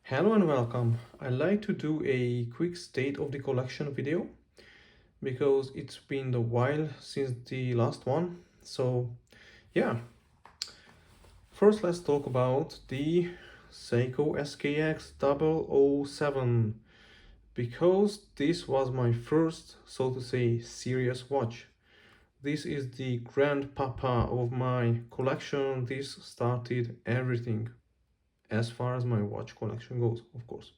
Hello and welcome. I'd like to do a quick state of the collection video because it's been a while since the last one. So yeah, first let's talk about the Seiko SKX007 because this was my first, so to say, serious watch. This is the grandpapa of my collection. This started everything as far as my watch collection goes, of course.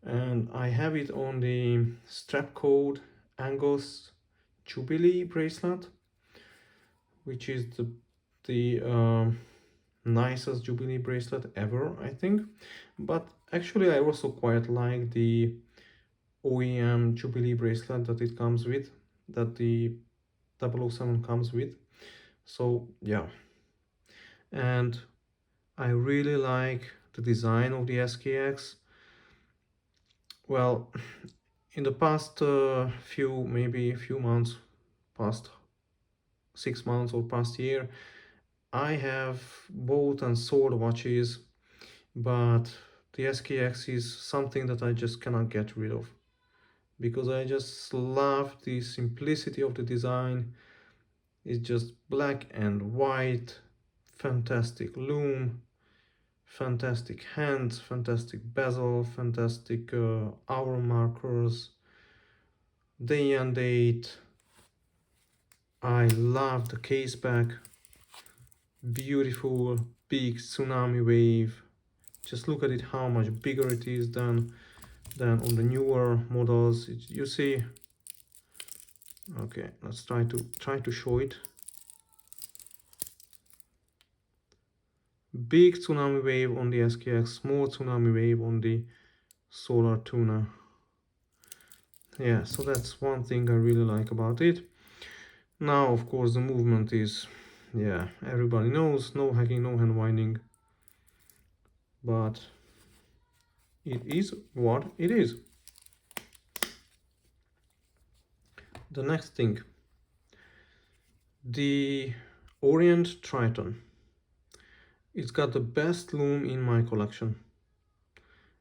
And I have it on the strap code Angus Jubilee bracelet, which is the nicest Jubilee bracelet ever, I think. But actually I also quite like the OEM Jubilee bracelet that it comes with, that the 007 comes with. So yeah, and I really like the design of the SKX. Well, in the past maybe a few months, past 6 months or past year, I have bought and sold watches, but the SKX is something that I just cannot get rid of because I just love the simplicity of the design. It's just black and white, fantastic lume, fantastic hands, fantastic bezel, fantastic hour markers, day and date. I love the case back, beautiful big tsunami wave. Just look at it, how much bigger it is than on the newer models. You see, okay, let's try to show it. Big tsunami wave on the SKX, small tsunami wave on the Solar Tuna. Yeah, so that's one thing I really like about it. Now, of course, the movement is, yeah, everybody knows, no hacking, no hand winding, but it is what it is. The next thing, the Orient Triton. It's got the best lume in my collection.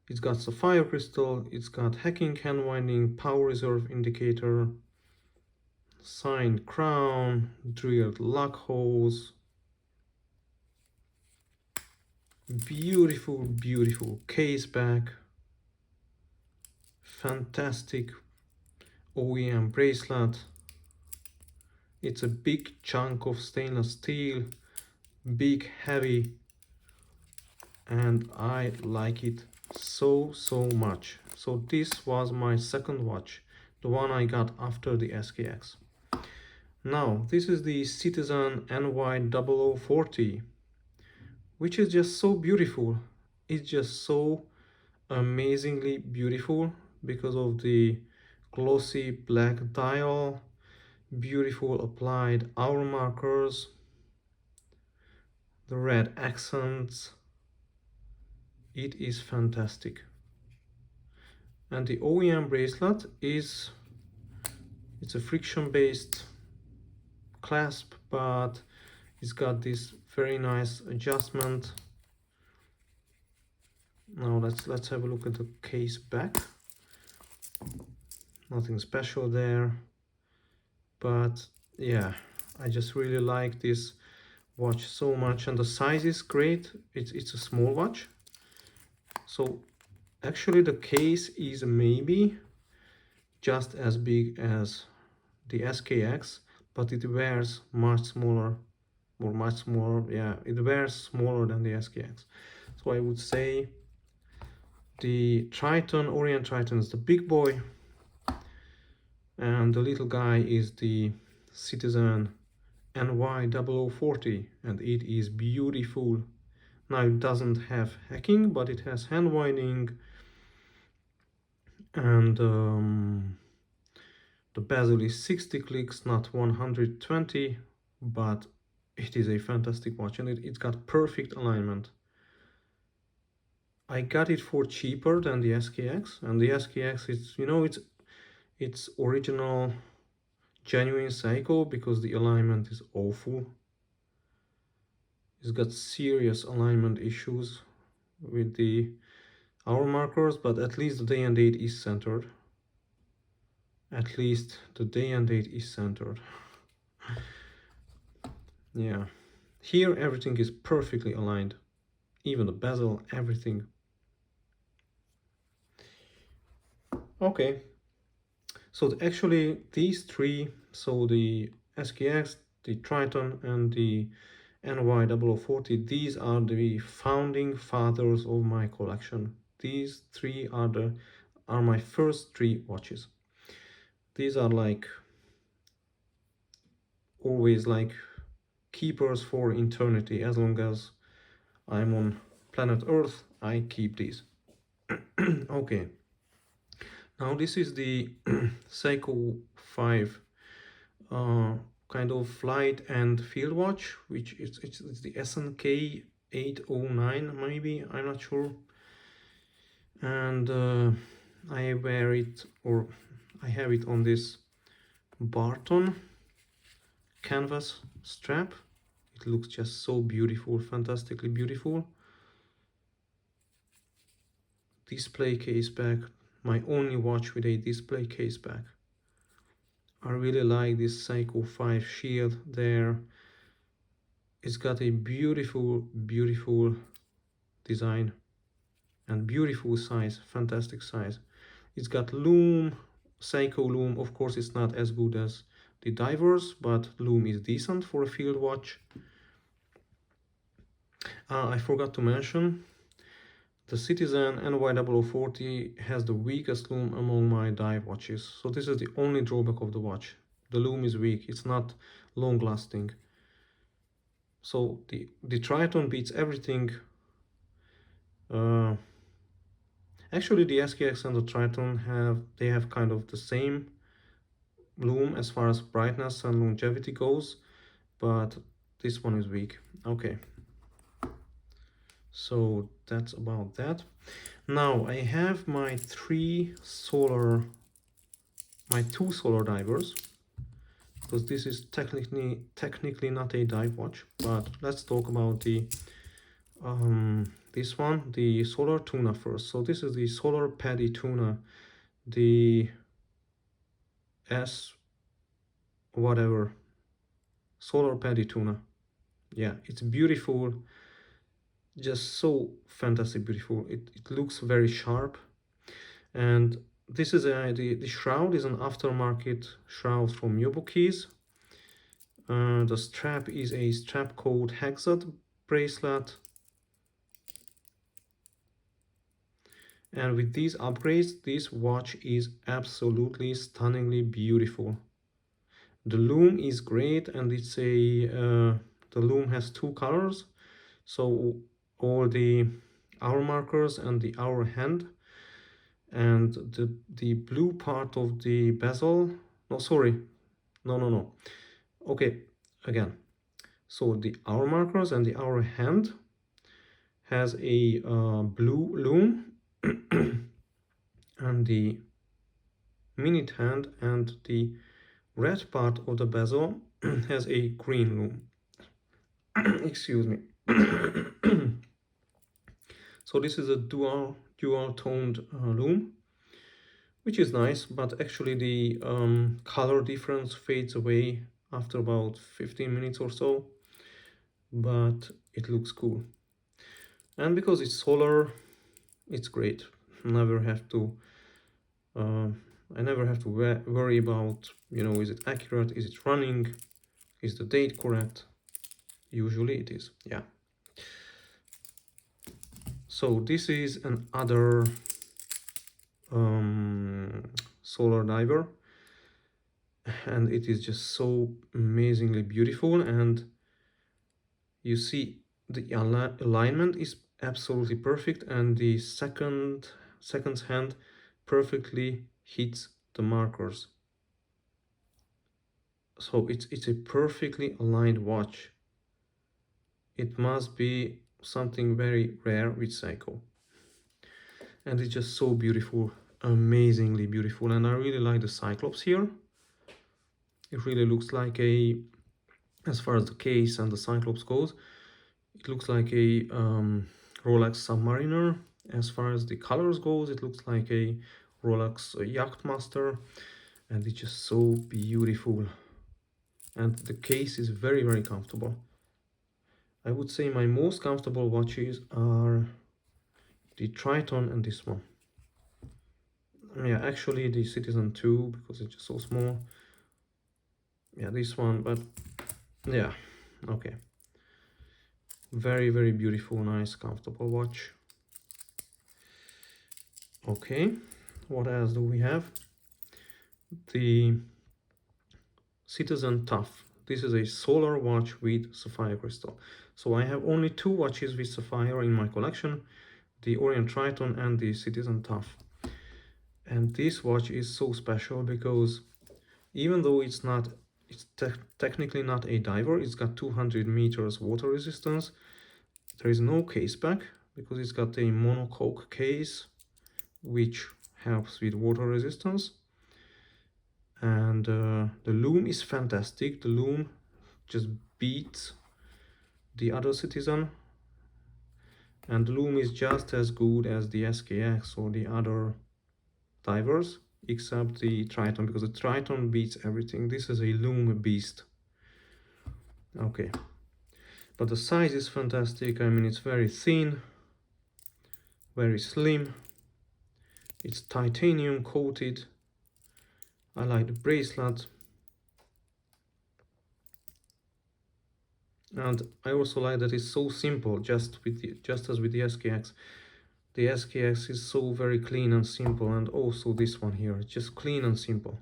It's got sapphire crystal, it's got hacking, hand winding, power reserve indicator, signed crown, drilled lock holes, beautiful case back, fantastic OEM bracelet. It's a big chunk of stainless steel, big, heavy, and I like it so much. So this was my second watch, the one I got after the SKX. Now this is the Citizen NY0040, which is just so beautiful. It's just so amazingly beautiful because of the glossy black dial, beautiful applied hour markers, the red accents. It is fantastic. And the OEM bracelet it's a friction based clasp, but it's got this very nice adjustment. Now let's have a look at the case back. Nothing special there, but yeah, I just really like this watch so much, and the size is great. It's a small watch, so actually the case is maybe just as big as the SKX, but it wears much smaller, or much smaller. Yeah, it wears smaller than the SKX. So I would say the Triton, Orient Triton, is the big boy, and the little guy is the Citizen NY0040, and it is beautiful. Now it doesn't have hacking, but it has hand winding, and the bezel is 60 clicks, not 120, but it is a fantastic watch, and it's got perfect alignment. I got it for cheaper than the SKX, and the SKX is, you know, it's original genuine Seiko because the alignment is awful. It's got serious alignment issues with the hour markers, but at least the day and date is centered. At least the day and date is centered. Yeah, here everything is perfectly aligned, even the bezel, everything. Okay, so actually these three, so the SKX, the Triton, and the NY0040, these are the founding fathers of my collection. These three are my first three watches. These are like always like keepers for eternity. As long as I'm on planet Earth, I keep these. Okay, now this is the Seiko 5 kind of flight and field watch, which it's the SNK809 maybe, I'm not sure. And I wear it, or I have it on this Barton canvas strap. It looks just so beautiful, fantastically beautiful. Display case back, my only watch with a display case back. I really like this Seiko 5 shield there. It's got a beautiful design and beautiful size, fantastic size. It's got loom, Seiko loom. Of course it's not as good as the divers, but loom is decent for a field watch. I forgot to mention, the Citizen NY0040 has the weakest loom among my dive watches. So this is the only drawback of the watch. The loom is weak, it's not long lasting. So the Triton beats everything. Actually the SKX and the Triton have kind of the same loom as far as brightness and longevity goes, but this one is weak. Okay, so that's about that. Now I have my two solar divers, because this is technically not a dive watch. But let's talk about the this one, the solar tuna first. So this is the solar paddy tuna, the whatever, solar paddy tuna. Yeah, it's beautiful, just so fantastic beautiful. It looks very sharp. And this is the shroud is an aftermarket shroud from Yobokeys. The strap is a strap called Hexad bracelet. And with these upgrades, this watch is absolutely stunningly beautiful. The loom is great, and it's a the loom has two colors, so all the hour markers and the hour hand, and the blue part of the bezel. No, sorry, no. Okay, again. So the hour markers and the hour hand has a blue loom, and the minute hand and the red part of the bezel has a green loom. Excuse me. So this is a dual toned loom, which is nice, but actually the color difference fades away after about 15 minutes or so, but it looks cool. And because it's solar, it's great. I never have to worry about, you know, is it accurate, is it running, is the date correct? Usually it is, yeah. So this is another solar diver, and it is just so amazingly beautiful. And you see the alignment is absolutely perfect, and the second's hand perfectly hits the markers. So it's a perfectly aligned watch. It must be something very rare with Seiko. And it's just so beautiful, amazingly beautiful. And I really like the Cyclops here. It really looks like a, as far as the case and the Cyclops goes, it looks like a Rolex Submariner. As far as the colors goes, it looks like a Rolex Yachtmaster, and it's just so beautiful. And the case is very, very comfortable. I would say my most comfortable watches are the Triton and this one. Yeah, actually the Citizen 2, because it's just so small. Yeah, this one, but yeah, okay. Very, very beautiful, nice, comfortable watch. Okay, what else do we have? The Citizen Tough. This is a solar watch with sapphire crystal. So I have only two watches with sapphire in my collection, the Orient Triton and the Citizen Tough. And this watch is so special because even though it's technically not a diver, it's got 200 meters water resistance. There is no case back because it's got a monocoque case which helps with water resistance. And the loom is fantastic. The loom just beats the other Citizen, and the loom is just as good as the SKX or the other divers, except the Triton, because the Triton beats everything. This is a loom beast. Okay, but the size is fantastic. I mean, it's very thin, very slim. It's titanium coated. I like the bracelet. And I also like that it's so simple, just as with the SKX. The SKX is so very clean and simple, and also this one here, just clean and simple.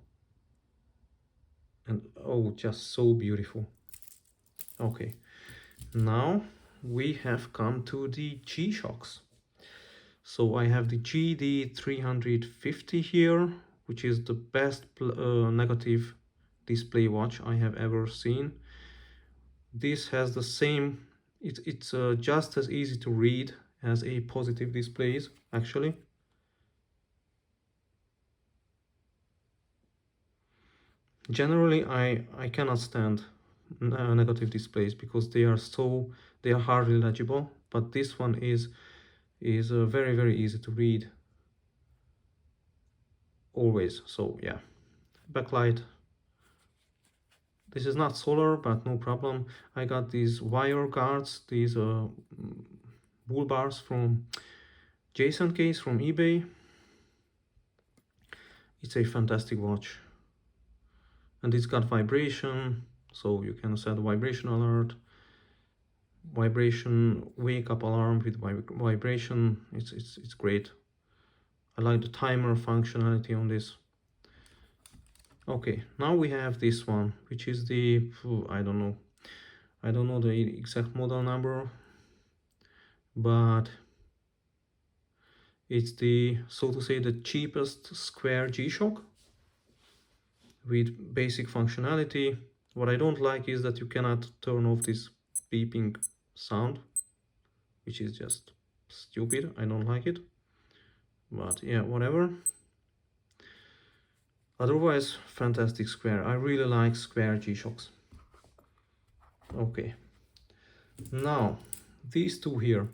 And oh, just so beautiful. Okay, now we have come to the G-Shocks. So I have the GD350 here, which is the best negative display watch I have ever seen. This has the same, it's just as easy to read as a positive displays, actually. Generally, I cannot stand negative displays because they are hardly legible, but this one is very, very easy to read always. So yeah, backlight. This is not solar, but no problem. I got these wire guards, these bull bars from Jason case from eBay. It's a fantastic watch, and it's got vibration, so you can set vibration alert, vibration wake up alarm with vibration. It's great. I like the timer functionality on this. Okay, now we have this one, which is the I don't know the exact model number, but it's the, so to say, the cheapest square G-Shock with basic functionality. What I don't like is that you cannot turn off this beeping sound, which is just stupid. I don't like it, but yeah, whatever. Otherwise, fantastic square. I really like square G-Shocks. Okay, now these two here,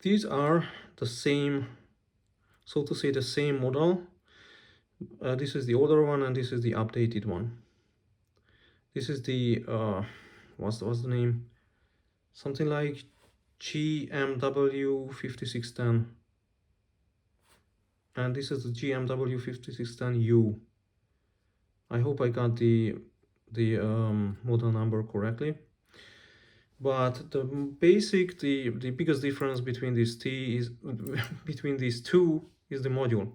these are the same, so to say, the same model. This is the older one and this is the updated one. This is the what's the name, something like GMW 5610, and this is the GMW 5610U. I hope I got the model number correctly. But the biggest difference between these two is the module.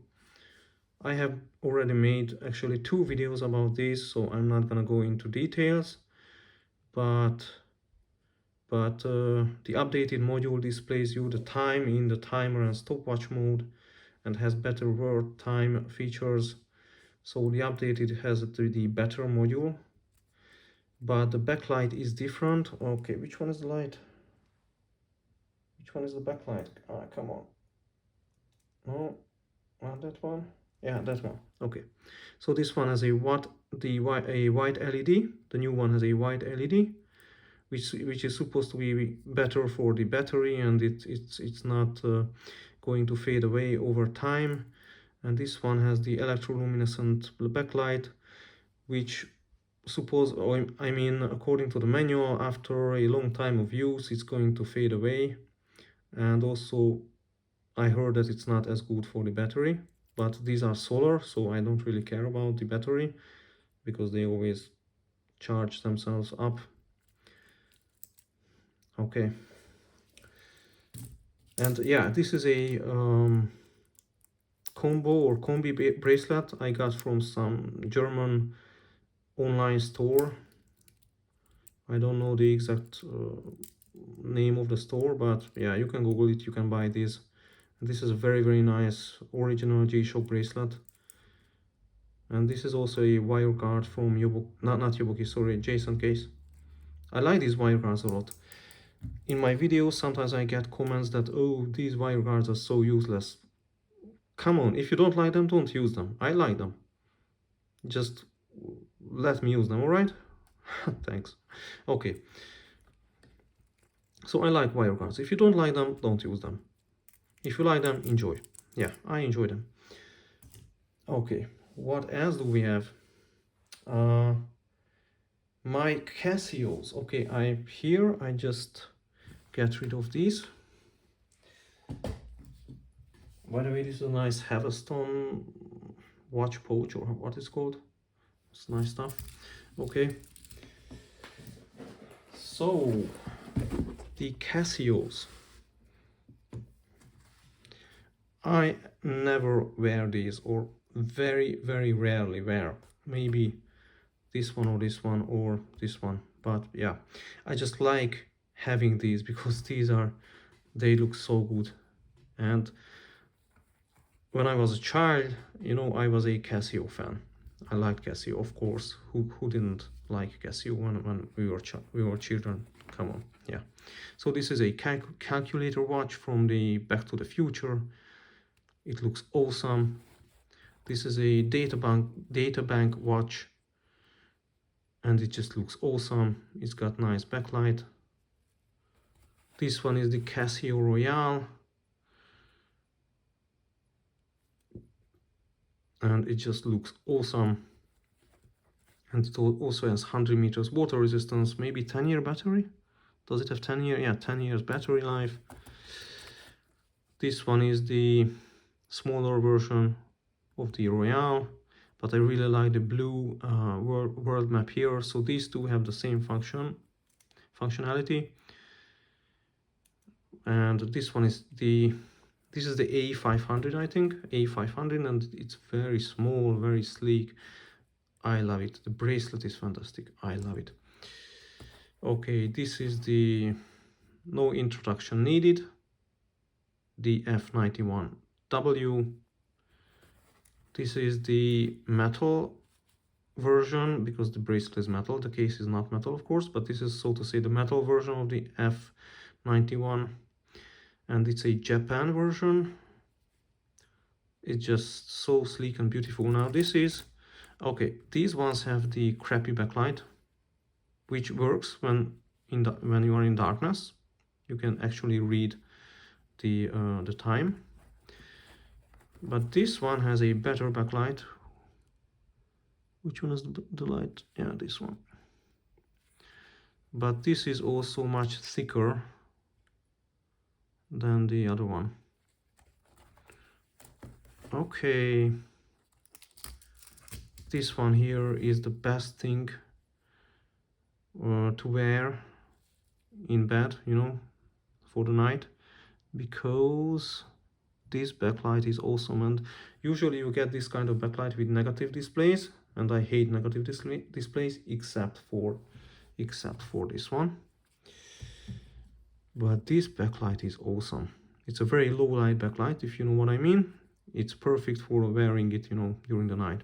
I have already made actually 2 videos about this, so I'm not gonna go into details, but the updated module displays you the time in the timer and stopwatch mode and has better world time features. So the updated has the better module, but the backlight is different. Okay, which one is the light? Which one is the backlight? Ah, come on. No, not that one. Yeah, that one. Okay, so this one has a white LED. The new one has a white LED which is supposed to be better for the battery, and it's not going to fade away over time. And this one has the electroluminescent backlight, which I mean, according to the manual, after a long time of use, it's going to fade away. And also, I heard that it's not as good for the battery, but these are solar, so I don't really care about the battery because they always charge themselves up. Okay. And yeah, this is a combo or combi bracelet I got from some German online store. I don't know the exact name of the store, but yeah, you can Google it, you can buy this. And this is a very nice original G-Shock bracelet. And this is also a wire guard from not Yoboki, sorry, Jason Case. I like these wire guards a lot. In my videos, sometimes I get comments that, oh, these wire guards are so useless. Come on, if you don't like them, don't use them. I like them. Just let me use them, alright? Thanks. Okay. So I like wire guards. If you don't like them, don't use them. If you like them, enjoy. Yeah, I enjoy them. Okay, what else do we have? My Casios. Okay, I just get rid of these. By the way, this is a nice Haverstone watch pouch, or what it's called. It's nice stuff. Okay. So, the Casios. I never wear these, or very rarely wear. Maybe this one or this one or this one. But yeah, I just like having these because they look so good. And when I was a child, you know, I was a Casio fan. I liked Casio, of course. Who didn't like Casio when we were children? Come on, yeah. So this is a calculator watch from the Back to the Future. It looks awesome. This is a data bank watch, and it just looks awesome. It's got nice backlight. This one is the Casio Royale, and it just looks awesome. And it also has 100 meters water resistance, maybe 10-year battery. Does it have 10 year? Yeah, 10 years battery life. This one is the smaller version of the Royale, but I really like the blue world map here. So these two have the same functionality. And this one is this is the A500, I think, A500, and it's very small, very sleek. I love it. The bracelet is fantastic. I love it. Okay, this is the no introduction needed, the F-91W. This is the metal version because the bracelet is metal. The case is not metal, of course, but this is, so to say, the metal version of the F-91, and it's a Japan version. It's just so sleek and beautiful. Now this is okay. These ones have the crappy backlight, which works when you are in darkness. You can actually read the time. But this one has a better backlight. Which one is the light? Yeah, this one. But this is also much thicker than the other one. Okay. This one here is the best thing to wear in bed, you know, for the night, because this backlight is awesome. And usually you get this kind of backlight with negative displays, and I hate negative displays except for this one. But this backlight is awesome. It's a very low light backlight, if you know what I mean. It's perfect for wearing it, you know, during the night.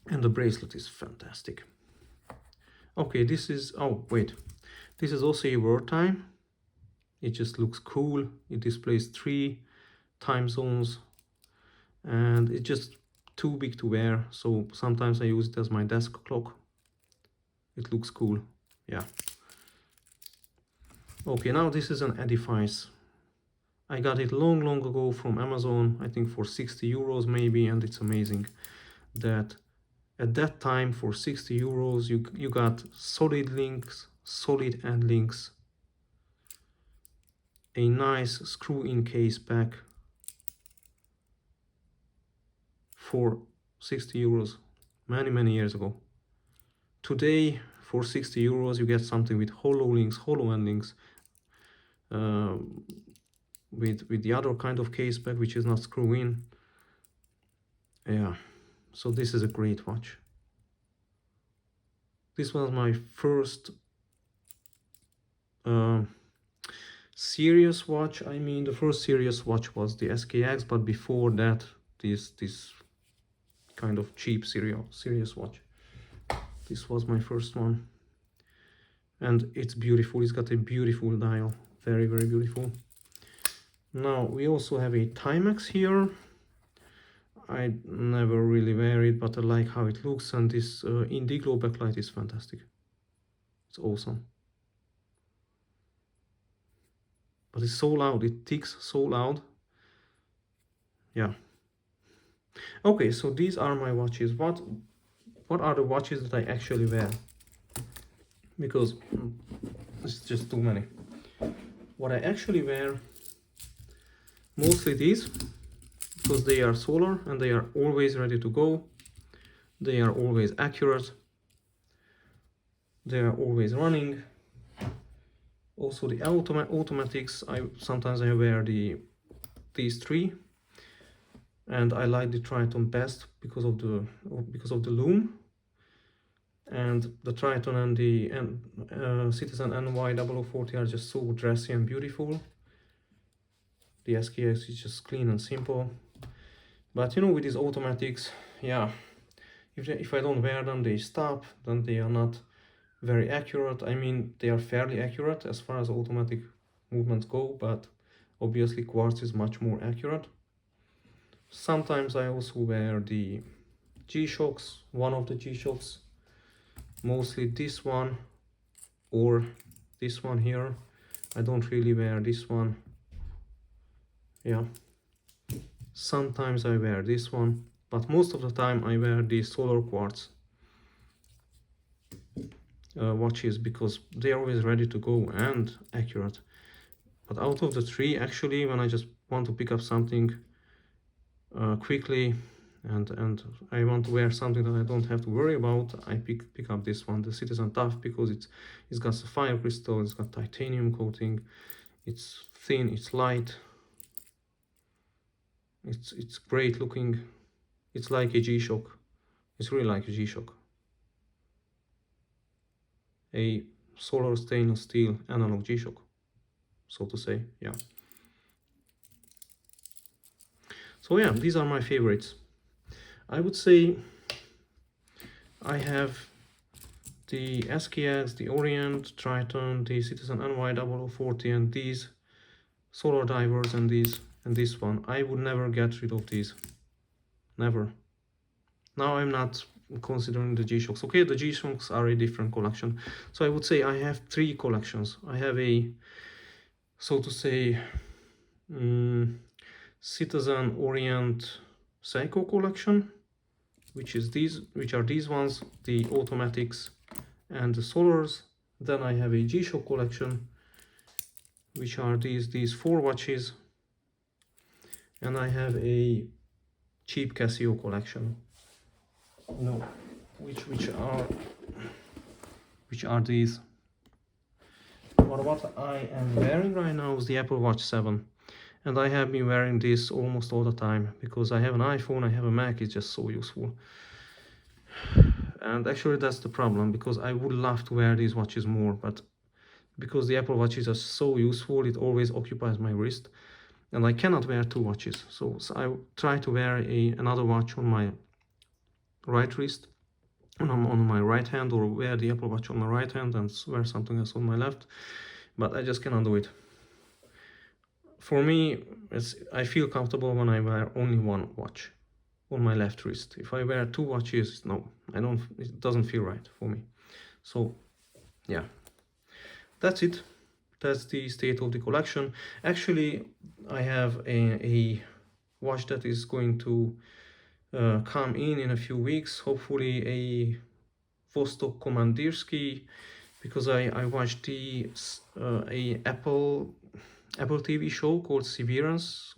And the bracelet is fantastic. Okay, this is, oh wait, this is also a word time. It just looks cool. It displays 3 time zones, and it's just too big to wear, so sometimes I use it as my desk clock. It looks cool. Yeah. Okay, now this is an Edifice. I got it long ago from Amazon, I think for 60 euros maybe, and it's amazing that at that time for 60 euros you got solid links, solid end links, a nice screw-in case back for 60 euros many years ago. Today for 60 euros you get something with hollow links, hollow end links, with the other kind of case back which is not screw in. Yeah, so this is a great watch. This was my first serious watch. I mean, the first serious watch was the SKX, but before that this kind of cheap serious watch. This was my first one, and it's beautiful. It's got a beautiful dial, very beautiful. Now we also have a Timex here. I never really wear it, but I like how it looks, and this indigo backlight is fantastic. It's awesome. But it's so loud, it ticks so loud. Yeah. Okay, so these are my watches. What are the watches that I actually wear? Because it's just too many. What I actually wear, mostly these, because they are solar and they are always ready to go. They are always accurate. They are always running. Also the automatics, sometimes I wear these three, and I like the Triton best because of the loom. And the Triton and the Citizen NY0040 are just so dressy and beautiful. The SKX is just clean and simple. But you know, with these automatics, yeah, if I don't wear them, they stop, then they are not very accurate. I mean, they are fairly accurate as far as automatic movements go, but obviously quartz is much more accurate. Sometimes I also wear the G-Shocks, one of the G-Shocks, mostly this one or this one here. I don't really wear this one. Yeah, sometimes I wear this one, but most of the time I wear the solar quartz watches because they are always ready to go and accurate. But out of the three, actually, when I just want to pick up something quickly and I want to wear something that I don't have to worry about, I pick up this one, the Citizen Tough, because it's got sapphire crystal, it's got titanium coating, it's thin, it's light, it's great looking. It's like a G-Shock. It's really like a G-Shock. A solar stainless steel analog G-Shock, so to say. Yeah. So yeah, these are my favorites. I would say I have the SKX, the Orient Triton, the Citizen NY0040, and these solar divers, and this one. I would never get rid of these. Never. Now I'm not considering the G-Shocks. Okay, the G-Shocks are a different collection. So I would say I have three collections. I have a, so to say, Citizen Orient Seiko collection, which are these ones, the automatics and the solars. Then I have a G-Shock collection, which are these four watches, and I have a cheap Casio collection. No, which are these. But what I am wearing right now is the Apple Watch 7, and I have been wearing this almost all the time because I have an iPhone, I have a Mac. It's just so useful. And actually that's the problem, because I would love to wear these watches more, but because the Apple Watches are so useful, it always occupies my wrist, and I cannot wear two watches. So I try to wear another watch on my right wrist, on my right hand, or wear the Apple Watch on my right hand and wear something else on my left, but I just cannot do it. For me, I feel comfortable when I wear only one watch on my left wrist. If I wear two watches, no, it doesn't feel right for me. So yeah, that's it. That's the state of the collection. Actually, I have a watch that is going to come in a few weeks, hopefully a Vostok Komandirskie, because I watched a Apple TV show called Severance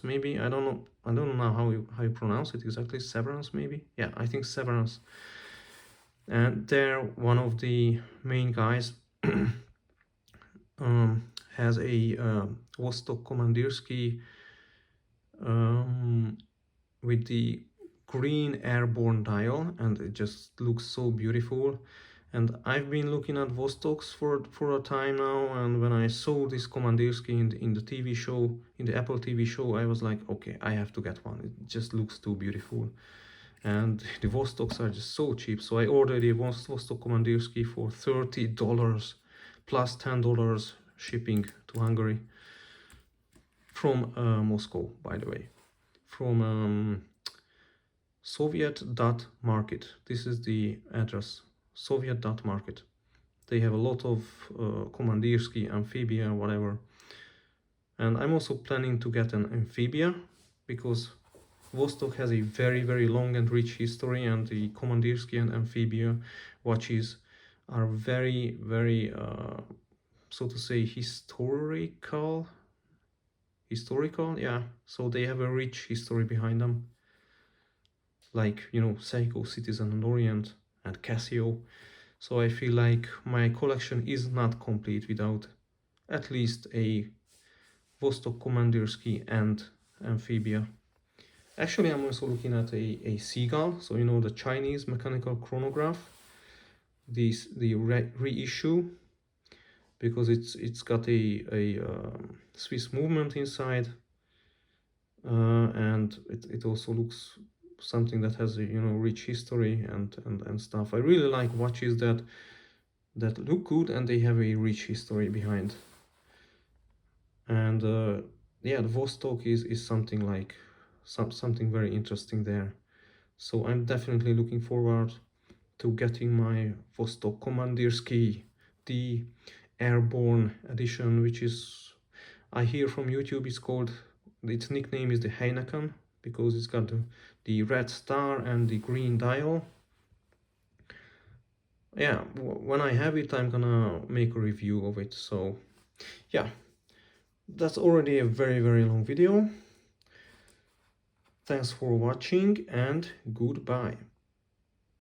maybe. I don't know how you pronounce it exactly. Severance maybe. Yeah, I think Severance. And there one of the main guys has a Vostok Komandirskie with the green airborne dial, and it just looks so beautiful. And I've been looking at Vostoks for a time now, and when I saw this Komandirskie in the TV show, in the Apple TV show, I was like, okay, I have to get one. It just looks too beautiful. And the Vostoks are just so cheap, so I ordered a Vostok Komandirskie for $30 plus $10 shipping to Hungary from Moscow, by the way, from Soviet.market. This is the address, Soviet.market. They have a lot of Komandirskie, Amphibia, whatever. And I'm also planning to get an Amphibia, because Vostok has a very long and rich history, and the Komandirskie and Amphibia watches are very so to say historical, yeah. So they have a rich history behind them, like, you know, Seiko, Citizen, and Orient, and Casio. So I feel like my collection is not complete without at least a Vostok Komandirskie and Amphibia. Actually, I'm also looking at a Seagull, so you know, the Chinese mechanical chronograph, the reissue, because it's got a Swiss movement inside, and it also looks something that has a, you know, rich history and stuff. I really like watches that look good and they have a rich history behind. And yeah, the Vostok is something like something very interesting there. So I'm definitely looking forward to getting my Vostok Komandirskie, the airborne edition, which is, I hear from YouTube, it's called, its nickname is the Heineken, because it's got the red star and the green dial. Yeah, when I have it, I'm gonna make a review of it. So yeah, that's already a very long video. Thanks for watching and goodbye.